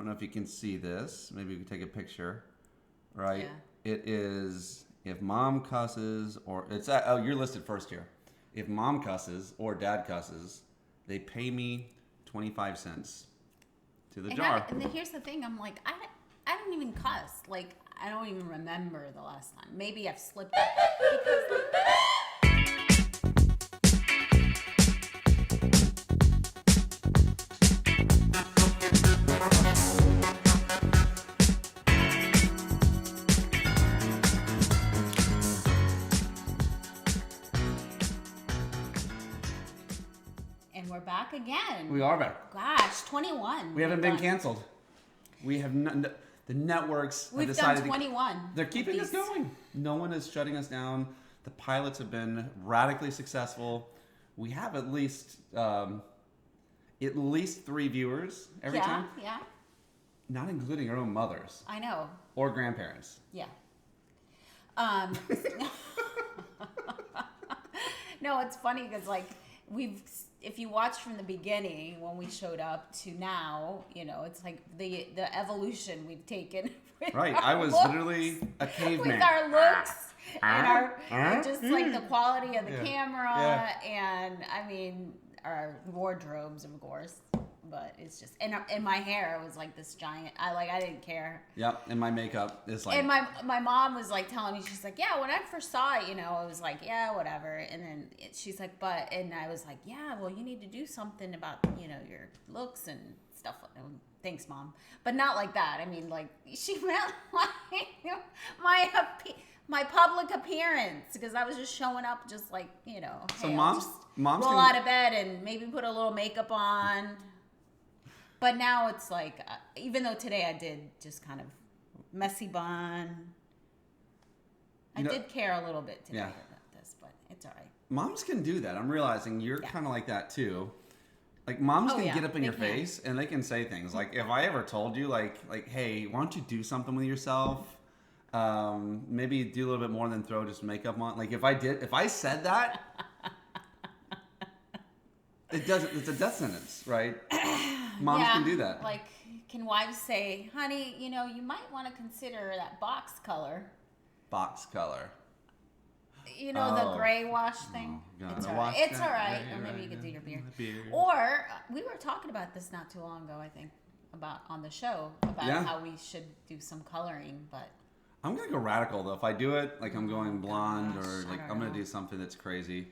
don't know if you can see this. Maybe we can take a picture. Right? Yeah. It is if mom cusses or it's you're listed first here. If mom cusses or dad cusses, they pay me 25 cents to the jar. And here's the thing. I'm like, I don't even cuss. Like, I don't even remember the last time. Maybe I've slipped up because we're back again. We are back. Gosh, 21. We haven't been canceled. We have the networks have decided done 21. They're keeping us going. No one is shutting us down. The pilots have been radically successful. We have at least 3 viewers every time. Yeah. Not including our own mothers. I know. Or grandparents. Yeah. No, it's funny because like if you watch from the beginning when we showed up to now, you know, it's like the evolution we've taken. Right, I was literally a caveman. With our looks and just like the quality of the camera and I mean our wardrobes, of course. But it's just and my hair was like this giant. I didn't care. Yep, and my makeup is like. And my mom was like telling me, she's like, yeah, when I first saw it, you know, I was like, yeah, whatever. And then she's like, and I was like, yeah, well, you need to do something about, you know, your looks and stuff. Thanks, Mom, but not like that. I mean, like she meant like my public appearance because I was just showing up, just like, you know. So hey, mom's roll out of bed and maybe put a little makeup on. But now it's like, even though today I did just kind of messy bun, I did care a little bit today about this, but it's all right. Moms can do that. I'm realizing you're kind of like that too. Like moms can get up in your face and they can say things like, if I ever told you like, hey, why don't you do something with yourself? Maybe do a little bit more than throw just makeup on. Like if I said that, it's a death sentence, right? Moms can do that. Like, can wives say, honey, you know, you might want to consider that box color. Box color. You know, the gray wash thing? It's all right. It's all right. Or maybe you could do your beard. Or, we were talking about this not too long ago, I think, on the show, about how we should do some coloring, but... I'm going to go radical, though. If I do it, like I'm going blonde or like I'm going to do something that's crazy.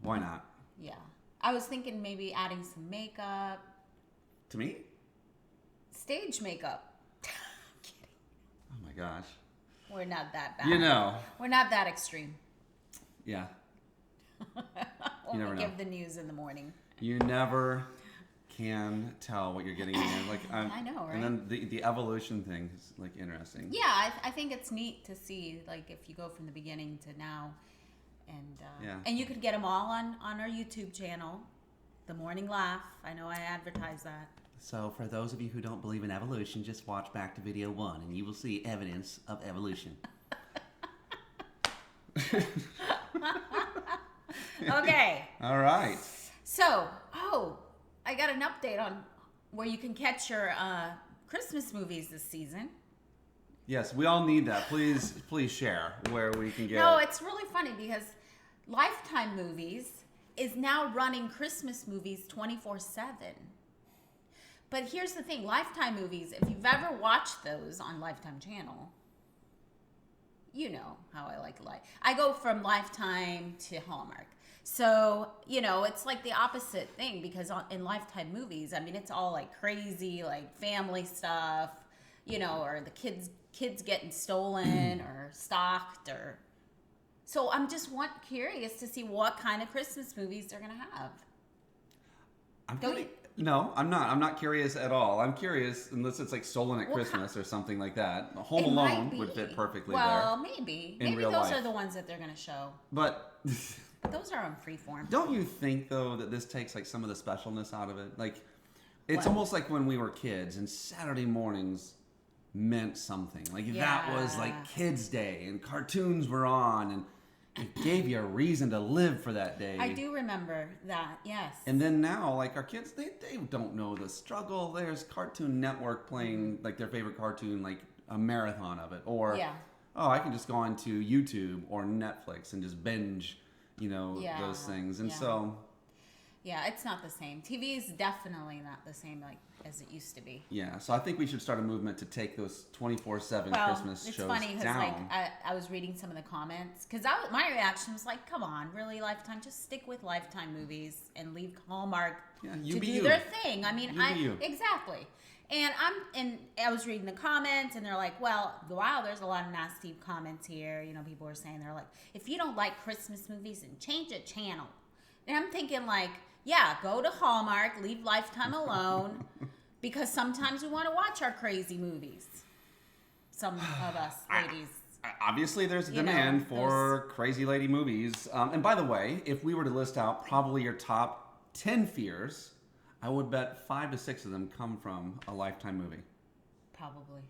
Why not? Yeah. I was thinking maybe adding some makeup. To me? Stage makeup. I'm kidding. Oh my gosh. We're not that bad. You know. We're not that extreme. Yeah. When we give the news in the morning. You never can tell what you're getting in. Like I know, right? And then the evolution thing is like interesting. Yeah, I think it's neat to see like if you go from the beginning to now. And you could get them all on our YouTube channel, The Morning Laugh. I know I advertise that. So for those of you who don't believe in evolution, just watch back to video 1 and you will see evidence of evolution. Okay. All right. So, I got an update on where you can catch your Christmas movies this season. Yes, we all need that. Please share where we can get. No, it's really funny because Lifetime Movies is now running Christmas movies 24/7. But here's the thing, Lifetime Movies, if you've ever watched those on Lifetime Channel, you know how I like life. I go from Lifetime to Hallmark. So, you know, it's like the opposite thing because in Lifetime Movies, I mean, it's all like crazy, like family stuff, you know, or the kids getting stolen or stalked or... So I'm just curious to see what kind of Christmas movies they're going to have. No, I'm not. I'm not curious at all. I'm curious unless it's like Stolen at Christmas or something like that. Home Alone would fit perfectly there. Well, maybe. Maybe those are the ones that they're going to show. But those are on Freeform. Don't you think, though, that this takes like some of the specialness out of it? Like, it's almost like when we were kids and Saturday mornings meant something. Like that was like Kids Day and cartoons were on and it gave you a reason to live for that day. I do remember that, yes. And then now, like, our kids, they don't know the struggle. There's Cartoon Network playing, like, their favorite cartoon, like, a marathon of it. Or, oh, I can just go onto YouTube or Netflix and just binge, those things. And so... Yeah, it's not the same. TV is definitely not the same like as it used to be. Yeah, so I think we should start a movement to take those 24/7 Christmas shows down. It's funny because like I was reading some of the comments because my reaction was like, "Come on, really, Lifetime? Just stick with Lifetime movies and leave Hallmark to do their thing." I mean, exactly. And I was reading the comments, and they're like, "Well, wow, there's a lot of nasty comments here." People are saying they're like, "If you don't like Christmas movies, then change the channel." And I'm thinking like, yeah, go to Hallmark, leave Lifetime alone, because sometimes we want to watch our crazy movies. Some of us ladies. Obviously, there's a demand for crazy lady movies. And by the way, if we were to list out probably your top 10 fears, I would bet 5 to 6 of them come from a Lifetime movie. Probably.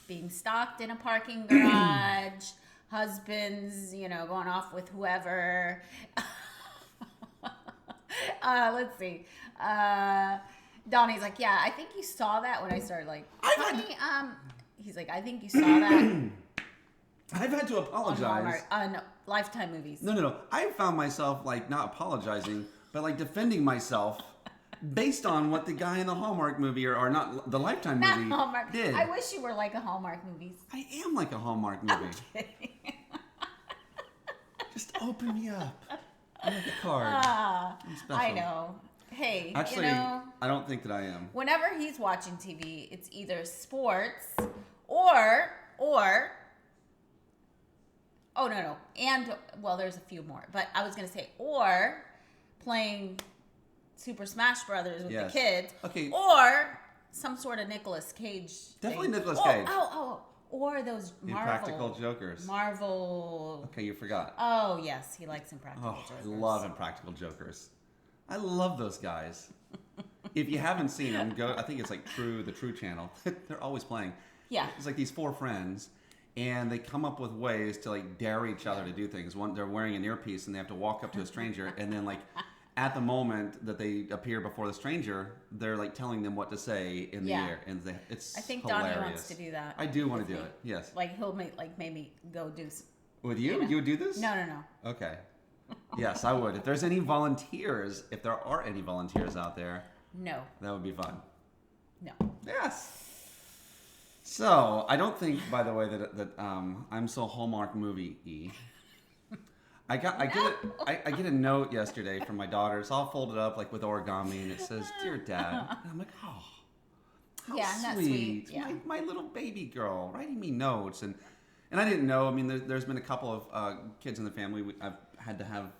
Being stalked in a parking garage. Husbands, going off with whoever. Let's see. Donnie's like, yeah, I think you saw that when I started like, honey, he's like, I think you saw that. I've had to apologize. On Lifetime movies. No. I found myself like not apologizing, but like defending myself based on what the guy in the Hallmark movie or not the Lifetime movie Hallmark. did. I wish you were like a Hallmark movies. I am like a Hallmark movie. I'm kidding. Just open me up. I'm like a card. I'm special. I know. Hey, actually, I don't think that I am. Whenever he's watching TV, it's either sports or oh no, and well, there's a few more, but I was gonna say or playing Super Smash Brothers with the kids. Okay. Or some sort of Nicolas Cage. Definitely Nicolas Cage. Or those Impractical Jokers. Marvel. Okay, you forgot. Oh, yes. He likes Impractical Jokers. I love Impractical Jokers. I love those guys. If you haven't seen them, go. I think it's like the True channel. They're always playing. Yeah. It's like these 4 friends, and they come up with ways to like dare each other to do things. One, they're wearing an earpiece, and they have to walk up to a stranger, and then like... at the moment that they appear before the stranger, they're like telling them what to say in the air, and it's I think hilarious. Donnie wants to do that. I do want to do it. Yes. Like he'll maybe go do. With you? You would do this? No. Okay. Yes, I would. If there's any volunteers, if there are any volunteers out there, no, that would be fun. No. Yes. So I don't think, by the way, that I'm so Hallmark movie-y. I get a note yesterday from my daughter. It's all folded up like with origami, and it says, "Dear Dad." And I'm like, "Oh, how sweet! Yeah. My little baby girl writing me notes." And I didn't know. I mean, there's been a couple of kids in the family I've had to have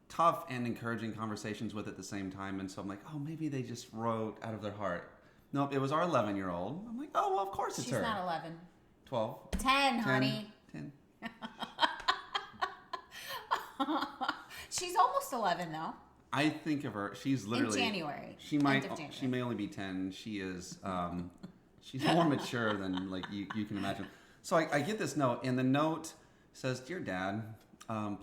tough and encouraging conversations with at the same time, and so I'm like, "Oh, maybe they just wrote out of their heart." Nope, it was our 11-year-old. I'm like, "Oh, well, of course it's her." She's not 11. 12. 10, honey. 10. She's almost 11 though. I think of her. She's literally in January. She might. She may only be 10. She is. She's more mature than like you can imagine. So I get this note, and the note says, "Dear Dad,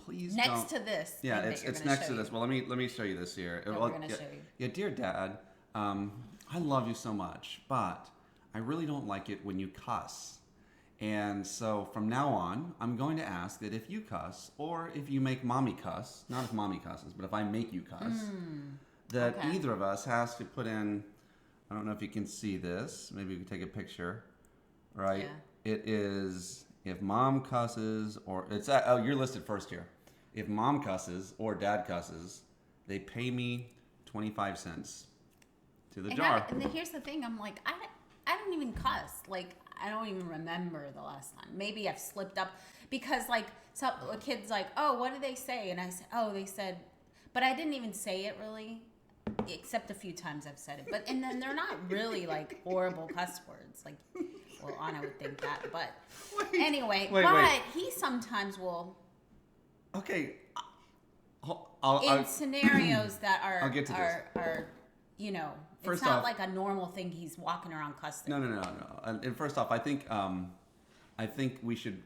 please next don't." to this. Yeah, it's next to this. Well, let me show you this here. We're gonna show you. Yeah, dear Dad, I love you so much, but I really don't like it when you cuss. And so from now on, I'm going to ask that if you cuss, or if you make mommy cuss, not if mommy cusses, but if I make you cuss, that either of us has to put in, I don't know if you can see this, maybe we can take a picture, right? Yeah. It is, if mom cusses, or it's, you're listed first here. If mom cusses or dad cusses, they pay me 25 cents to the jar. And here's the thing, I'm like, I don't even cuss. Like, I don't even remember the last time. Maybe I've slipped up because like a kid's like, "Oh, what did they say?" And I said, "Oh, they said," but I didn't even say it really, except a few times I've said it. And then they're not really like horrible cuss words. Like, well, Anna would think that, but anyway. Wait. He sometimes will. Okay. In scenarios that are, I'll get to this. Are First it's not off, like a normal thing he's walking around cussing. No. And first off, I think I think we should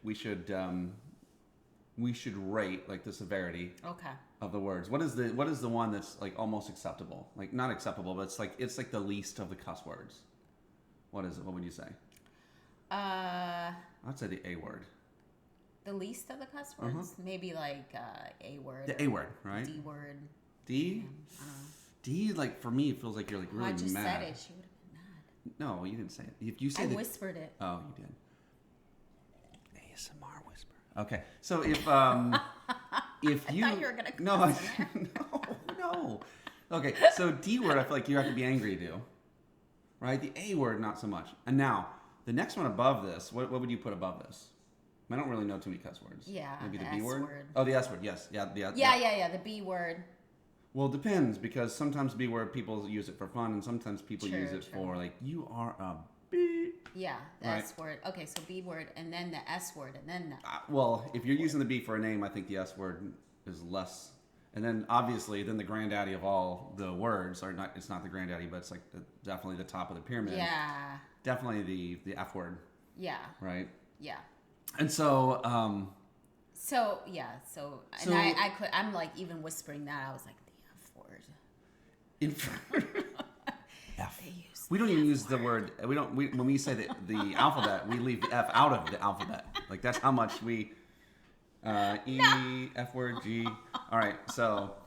rate like the severity of the words. What is the one that's like almost acceptable? Like not acceptable, but it's like the least of the cuss words. What is it? What would you say? I'd say the A word. The least of the cuss words? Maybe like A word. The A word, right? D word. D? D, like for me, it feels like you're like really mad. I just said it. She would have been mad. No, you didn't say it. If you say I whispered it. Oh, you did. ASMR whisper. Okay, so if you I thought you were gonna no. Okay, so D word, I feel like you have to be angry to, right? The A word, not so much. And now the next one above this, what would you put above this? I don't really know too many cuss words. Yeah, maybe the S B word. word. Oh, the S word. Yes, yeah, the B word. Well, it depends because sometimes B word people use it for fun, and sometimes people use it for like you are a B. Yeah, the S word. Okay, so B word, and then the S word, and then the. Well, if you're using the B for a name, I think the S word is less. And then obviously, then the granddaddy of all the words are not. It's not the granddaddy, but it's like definitely the top of the pyramid. Yeah. Definitely the F word. Yeah. Right. Yeah. And so. So I'm like even whispering that I was like the F word. F. We don't even use the word. When we say the alphabet, we leave the F out of the alphabet. Like that's how much we. E, F word, G. All right, but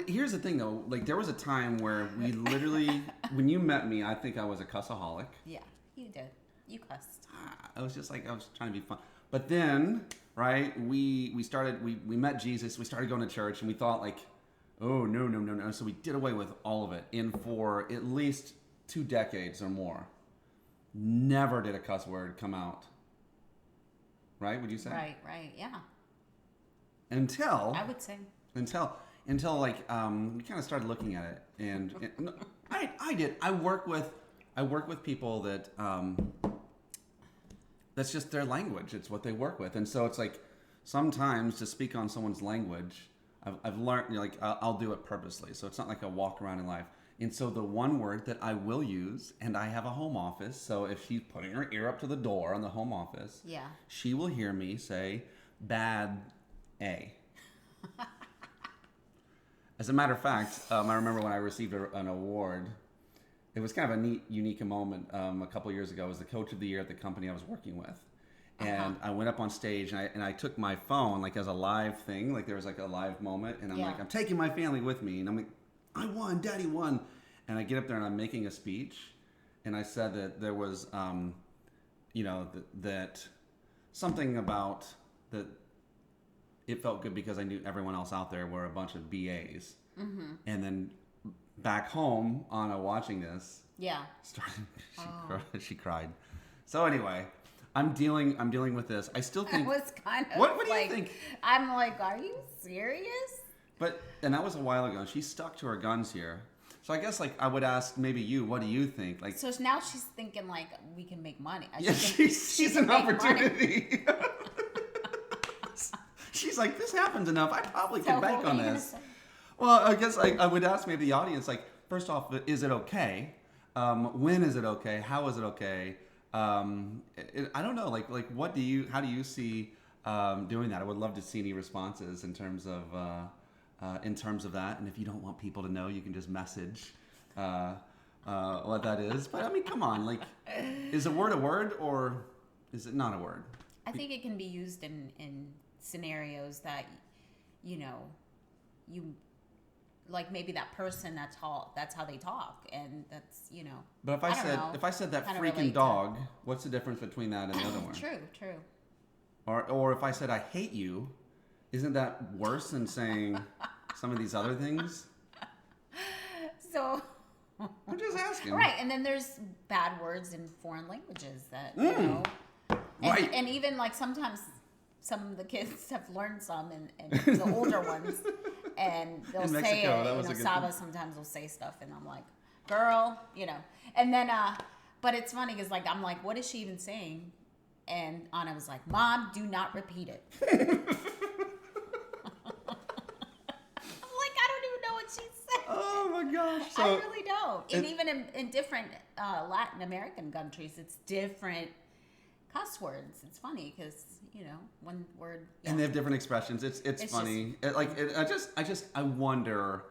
here's the thing though. Like there was a time where we literally, when you met me, I think I was a cussaholic. Yeah, you did. You cussed. I was just like I was trying to be fun. But then, right? We met Jesus. We started going to church, and we thought like, oh no. So we did away with all of it. And for at least 2 decades or more, never did a cuss word come out. Right? Would you say? Right, yeah. Until I would say until like we kind of started looking at it, and I did. I work with people that that's just their language. It's what they work with, and so it's like sometimes to speak on someone's language, I've learned like I'll do it purposely. So it's not like a walk around in life. And so the one word that I will use, and I have a home office, so if she's putting her ear up to the door on the home office, she will hear me say, bad A. As a matter of fact, I remember when I received an award, it was kind of a neat, unique moment a couple years ago. I was the coach of the year at the company I was working with. And I went up on stage, and I took my phone, like as a live thing, like there was like a live moment, and I'm like, I'm taking my family with me, and I'm like, I won, Daddy won. And I get up there and I'm making a speech, and I said that there was, that something about that it felt good because I knew everyone else out there were a bunch of BAs. Mm-hmm. And then back home, Anna watching this, she cried. So anyway, I'm dealing with this. I still think. I was kind of. What do you think? I'm like, are you serious? And that was a while ago. She stuck to her guns here. So I guess like I would ask maybe you, what do you think? Like so now she's thinking like we can make money. She sees an opportunity. She's like, this happens enough. I probably can bank on this. Well, I guess I would ask maybe the audience like, first off, is it okay? When is it okay? How is it okay? I don't know. Like how do you see doing that? I would love to see any responses in terms of that. And if you don't want people to know, you can just message what that is. But I mean, come on. Like, is a word or is it not a word? I think it can be used in scenarios that, you like maybe that person that's how they talk, and that's But if I said that freaking dog, what's the difference between that and the other one? True. Or if I said I hate you, isn't that worse than saying some of these other things? So I'm just asking. Right, and then there's bad words in foreign languages that right. And even like sometimes some of the kids have learned some, and the older ones, and they'll say it. Saba sometimes will say stuff, and I'm like, girl, and then but it's funny because like I'm like, what is she even saying? And Anna was like, Mom, do not repeat it. I'm like, I don't even know what she's saying. Oh my gosh. I really don't. And even in different Latin American countries, it's different. cuss words. It's funny because one word. Yeah. And they have different expressions. It's funny. I wonder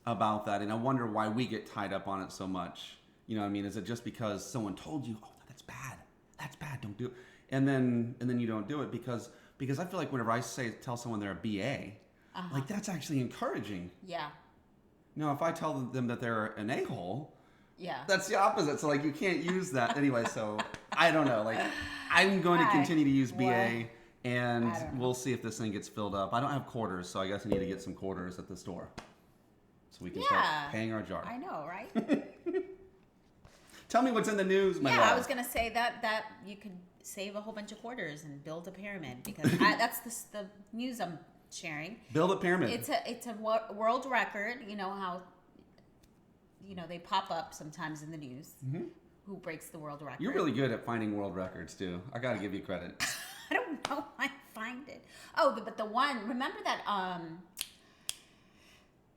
about that, and I wonder why we get tied up on it so much. You know what I mean? Is it just because someone told you, oh, that's bad, don't do it, and then you don't do it because I feel like whenever I tell someone they're a BA, like that's actually encouraging. Yeah. No, if I tell them that they're an a-hole, yeah, that's the opposite. So like you can't use that anyway. So I don't know. Like I'm going to continue to use BA, and we'll see if this thing gets filled up. I don't have quarters, so I guess I need to get some quarters at the store so we can start paying our jar. I know, right? Tell me what's in the news, my love. I was gonna say that you could save a whole bunch of quarters and build a pyramid because that's the news I'm sharing. Build a pyramid. It's a world record. You know how they pop up sometimes in the news. Mm-hmm. Who breaks the world record? You're really good at finding world records too. I got to give you credit. I don't know. I find it. Oh, but the one. Remember that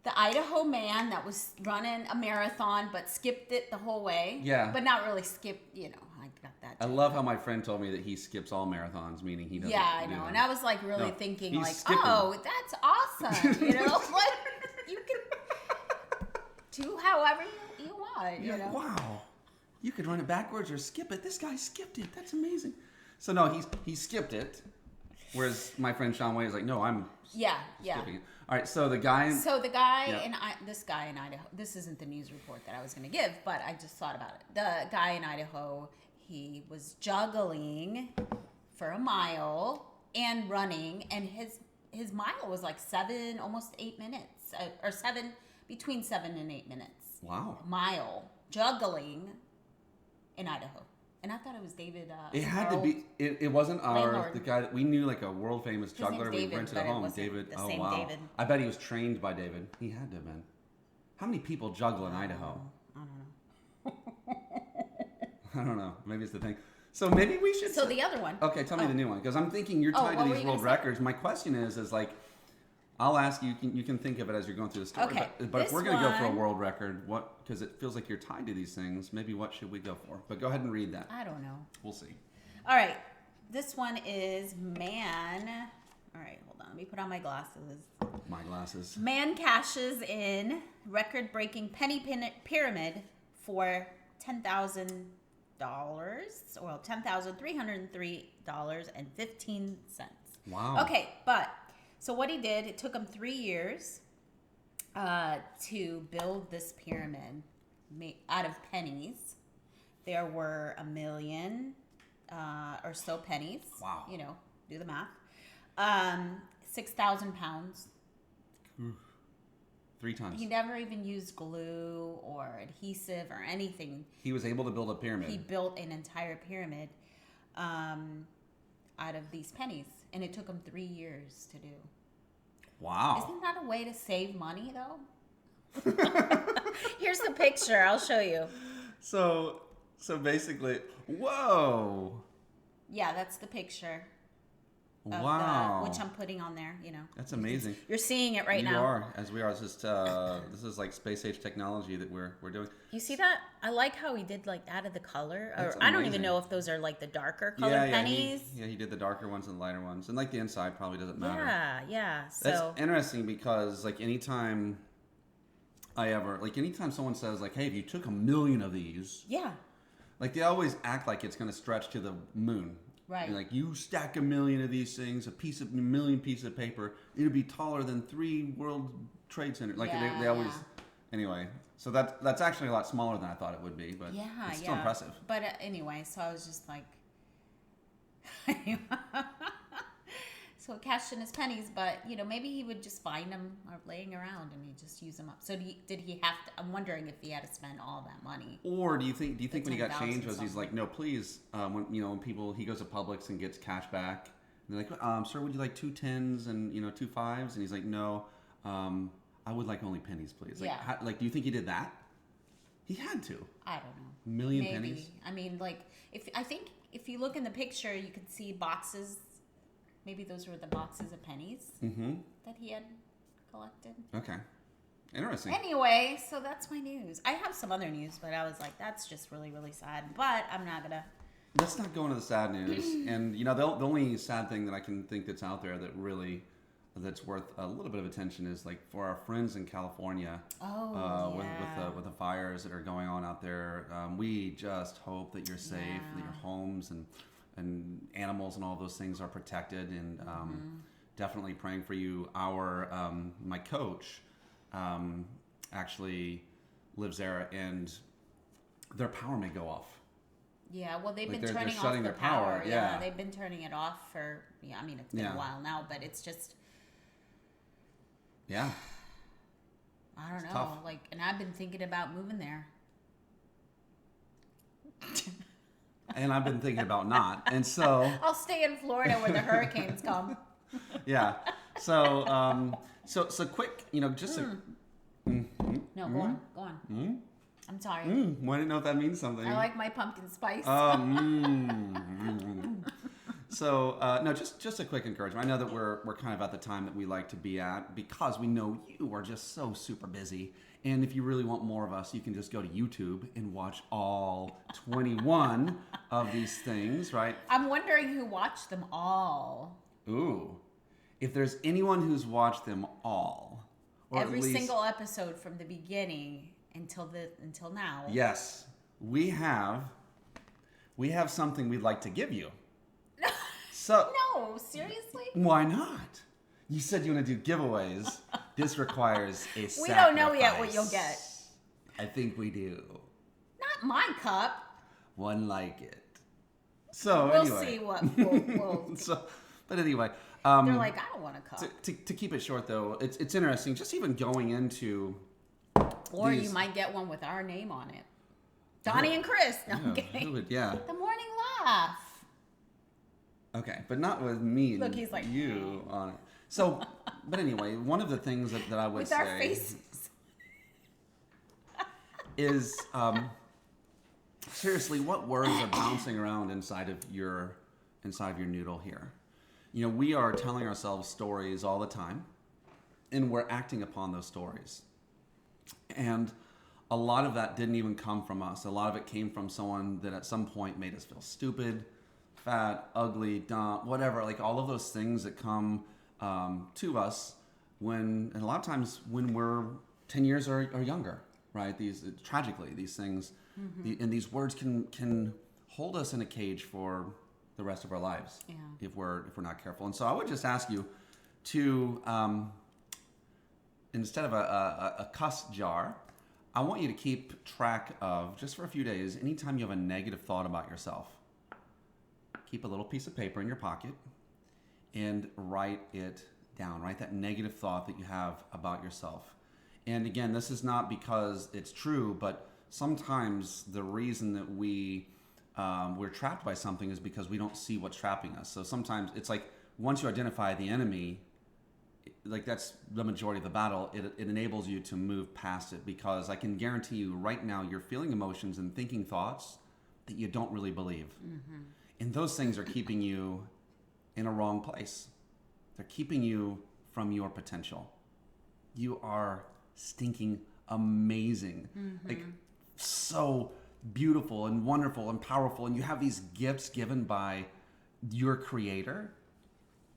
the Idaho man that was running a marathon but skipped it the whole way. Yeah. But not really skipped. I got that. I love how my friend told me that he skips all marathons, meaning he doesn't. Yeah, I know. And I was like really thinking like, skipping. oh, that's awesome. Like you can do however you want. Wow. You could run it backwards or skip it. This guy skipped it. That's amazing. So no, he skipped it. Whereas my friend Sean Way is like, no, I'm skipping it. All right, so the guy. This guy in Idaho. This isn't the news report that I was going to give, but I just thought about it. The guy in Idaho, he was juggling for a mile and running, and his mile was like almost 8 minutes, or between 7 and 8 minutes. Wow. Mile juggling in Idaho. And I thought it was David. It had to be. It wasn't the guy that we knew, like a world famous juggler. We rented a home. David. The same David. I bet he was trained by David. He had to have been. How many people juggle in Idaho? I don't know. I don't know. Maybe it's the thing. So maybe we should. So the other one. Okay, tell me the new one because I'm thinking you're tied to these world records. My question is like. I'll ask you. You can think of it as you're going through the story. Okay. But if we're going to go for a world record, because it feels like you're tied to these things, maybe what should we go for? But go ahead and read that. I don't know. We'll see. All right. This one is man. All right, hold on. Let me put on my glasses. My glasses. Man cashes in record-breaking penny pyramid for $10,000. Well, $10,303.15. Wow. Okay, but. So what he did, it took him 3 years to build this pyramid out of pennies. There were 1 million or so pennies. Wow. Do the math. 6,000 pounds. 3 tons. He never even used glue or adhesive or anything. He was able to build a pyramid. He built an entire pyramid out of these pennies. And it took him 3 years to do. Wow. Isn't that a way to save money, though? Here's the picture. I'll show you. So basically, whoa. Yeah, that's the picture. Wow. Which I'm putting on there, That's amazing. You're seeing it right now. You are, as we are. It's just, this is like space age technology that we're doing. You see that? I like how he did like added the color. That's I don't amazing. even know if those are like the darker colored pennies. He did the darker ones and the lighter ones. And like the inside probably doesn't matter. Yeah. That's interesting because like anytime someone says like, hey, if you took 1 million of these. Yeah. Like they always act like it's going to stretch to the moon. Right. And like you stack 1 million of these things, a million pieces of paper, it'll be taller than 3 World Trade Centers. Like they always. Anyway, so that's actually a lot smaller than I thought it would be, but it's still impressive. But anyway, so I was just like, so it cashed in his pennies, but maybe he would just find them laying around and he'd just use them up. So did he have to? I'm wondering if he had to spend all that money. Or do you think when he got changed was he's like, no, please, when he goes to Publix and gets cash back, and they're like, sir, would you like 2 10s and 2 5s? And he's like, no, I would like only pennies, please. Like, do you think he did that? He had to. I don't know. 1 million pennies. I mean, like if you look in the picture, you could see boxes. Maybe those were the boxes of pennies that he had collected. Okay. Interesting. Anyway, so that's my news. I have some other news, but I was like, that's just really, really sad. But I'm not going to let's not go into the sad news. And, you know, the only sad thing that I can think that's out there that really, that's worth a little bit of attention is like for our friends in California. With the fires that are going on out there. We just hope that you're safe, that your homes and animals and all those things are protected, and definitely praying for you. My coach actually lives there, and their power may go off. Yeah, well, they've been turning off the power. Yeah, they've been turning it off for, I mean, it's been a while now, but it's just... Yeah. I don't know. Tough. Like, and I've been thinking about moving there. And I've been thinking about not. And so... I'll stay in Florida where the hurricanes come. Yeah. So, so quick, you know, just a... No, go on. I'm sorry. I didn't know if that means something. I like my pumpkin spice. So, no, just a quick encouragement. I know that we're kind of at the time that we like to be at because we know you are just so super busy. And if you really want more of us, you can just go to YouTube and watch all 21 of these things, right? I'm wondering who watched them all. Ooh. If there's anyone who's watched them all. Or every single episode from the beginning until now. Yes. We have something we'd like to give you. So no, seriously? Why not? You said you want to do giveaways. This requires a sacrifice. We don't know yet what you'll get. I think we do. Not my cup. One like it. So we'll anyway. See what we'll but anyway. They're like, I don't want a cup. To keep it short, though, it's interesting. Just even going into... Or you might get one with our name on it. Donnie and Chris. No, I'm kidding. The Morning Laugh. Okay, but not with me and he's like, you on it. So, but anyway, one of the things that I would with say... our faces. is, seriously, what words are bouncing around inside of your noodle here? You know, we are telling ourselves stories all the time, and we're acting upon those stories. And a lot of that didn't even come from us. A lot of it came from someone that at some point made us feel stupid, fat, ugly, dumb, whatever. Like all of those things that come to us and a lot of times when we're 10 years or younger, right? Tragically, these things, and these words can hold us in a cage for the rest of our lives if we're not careful. And so I would just ask you to, instead of a cuss jar, I want you to keep track of, just for a few days, anytime you have a negative thought about yourself, keep a little piece of paper in your pocket and write it down. Write that negative thought that you have about yourself. And again, this is not because it's true, but sometimes the reason that we're trapped by something is because we don't see what's trapping us. So sometimes it's like once you identify the enemy, like that's the majority of the battle, it enables you to move past it, because I can guarantee you right now you're feeling emotions and thinking thoughts that you don't really believe. And those things are keeping you in a wrong place. They're keeping you from your potential. You are stinking amazing. Like so beautiful and wonderful and powerful, and you have these gifts given by your creator,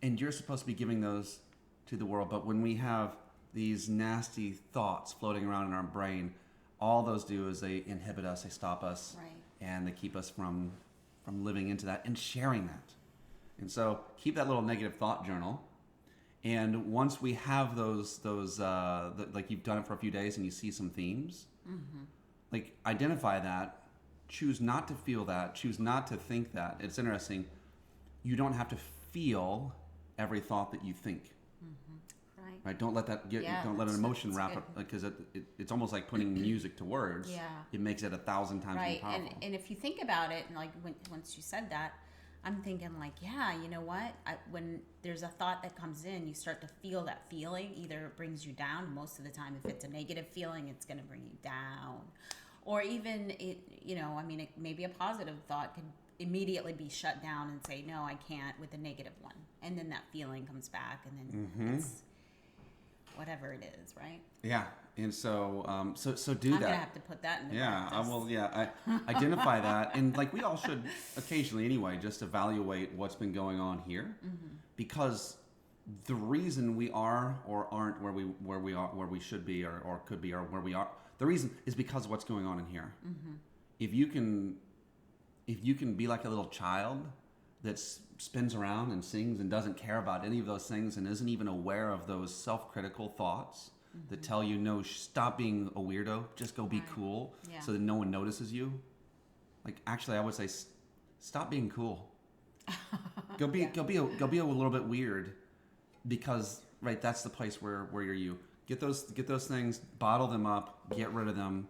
and you're supposed to be giving those to the world. But when we have these nasty thoughts floating around in our brain, all those do is they inhibit us, they stop us, and they keep us from living into that and sharing that. And so keep that little negative thought journal. And once we have those like you've done it for a few days and you see some themes, like identify that, choose not to feel that, choose not to think that. It's interesting. You don't have to feel every thought that you think. Right? Don't let that don't let an emotion wrap up, because it's almost like putting music to words. It makes it 1,000 times more powerful. And if you think about it, and like once you said that, I'm thinking like, you know what? When there's a thought that comes in, you start to feel that feeling. Either it brings you down. Most of the time, if it's a negative feeling, it's going to bring you down. Or even maybe a positive thought could immediately be shut down and say, no, I can't, with a negative one. And then that feeling comes back, and then it's... whatever it is, right? Yeah. And so do that. I'm gonna have to put that in the practice. I identify that, and like we all should occasionally anyway, just evaluate what's been going on here, because the reason we are or aren't where we should be or could be or where we are, the reason is because of what's going on in here. If you can be like a little child that spins around and sings and doesn't care about any of those things and isn't even aware of those self-critical thoughts that tell you, no, stop being a weirdo, just go be cool, so that no one notices you. Like, actually, I would say, stop being cool. Go be a little bit weird, because that's the place where you're you. Get those things, bottle them up, get rid of them,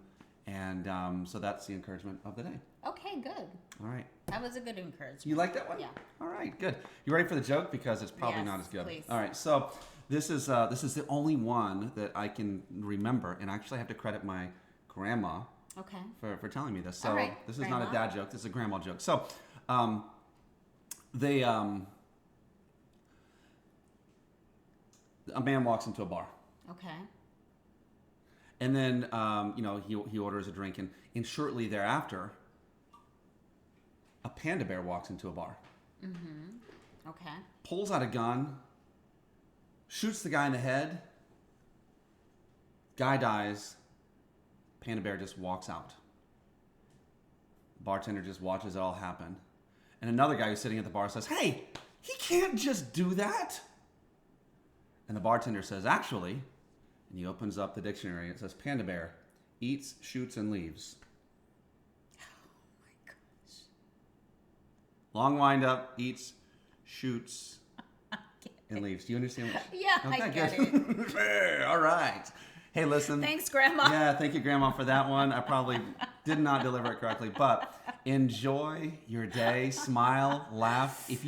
and so that's the encouragement of the day. Okay, good. All right. That was a good encouragement. You like that one? Yeah. All right, good. You ready for the joke? Because it's probably not as good. Please. All right, so this is the only one that I can remember, and actually I have to credit my grandma for telling me this. So this is not a dad joke. This is a grandma joke. So a man walks into a bar. Okay. And then he orders a drink, and shortly thereafter, a panda bear walks into a bar. Okay. Pulls out a gun, shoots the guy in the head. Guy dies. Panda bear just walks out. Bartender just watches it all happen. And another guy who's sitting at the bar says, "Hey, he can't just do that." And the bartender says, "Actually," and he opens up the dictionary. It says, "Panda bear eats, shoots, and leaves." Oh my gosh. Long wind up, eats, shoots, and leaves. Do you understand what? Yeah, okay, I get it. All right. Hey, listen. Thanks, Grandma. Yeah, thank you, Grandma, for that one. I probably did not deliver it correctly, but enjoy your day. Smile, laugh. If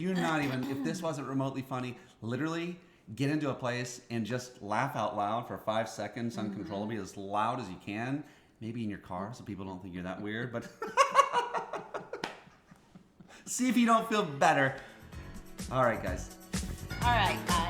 this wasn't remotely funny, literally get into a place and just laugh out loud for 5 seconds uncontrollably, as loud as you can. Maybe in your car, so people don't think you're that weird, but see if you don't feel better. All right, guys. All right, guys.